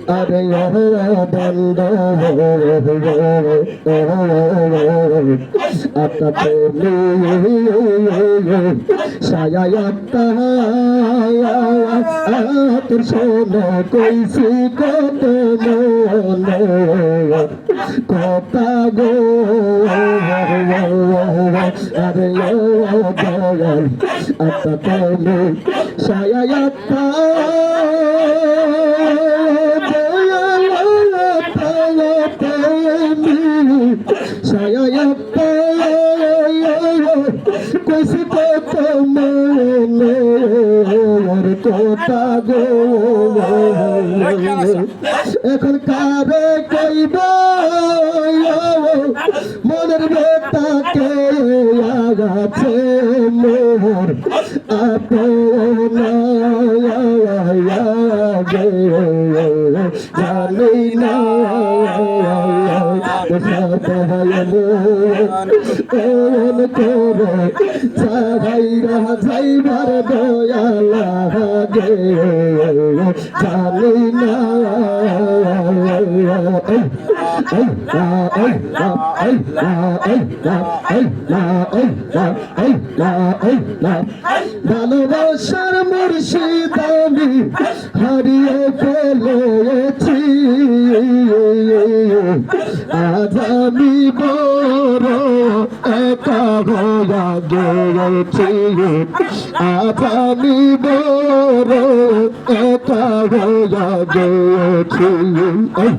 আরে বন্ধ আত্মা সায়াত্তা তোর শোনো কইছি কত কথা গো আরে দয়াল আত্মা সায়াত্তা কইছি কত কথা গো এখন কারে কইব মনের বেতাকে আগাছে মোর আপনা জানি না করে যাইরা যাইবার দয়ালাগে জানি না ভালোবাসার মুর্শিদ আমি হারিয়ে ফেলেছি আজ আমি বড় একা হইয়া গেছি আজ আমি বড় একা হইয়া গেছি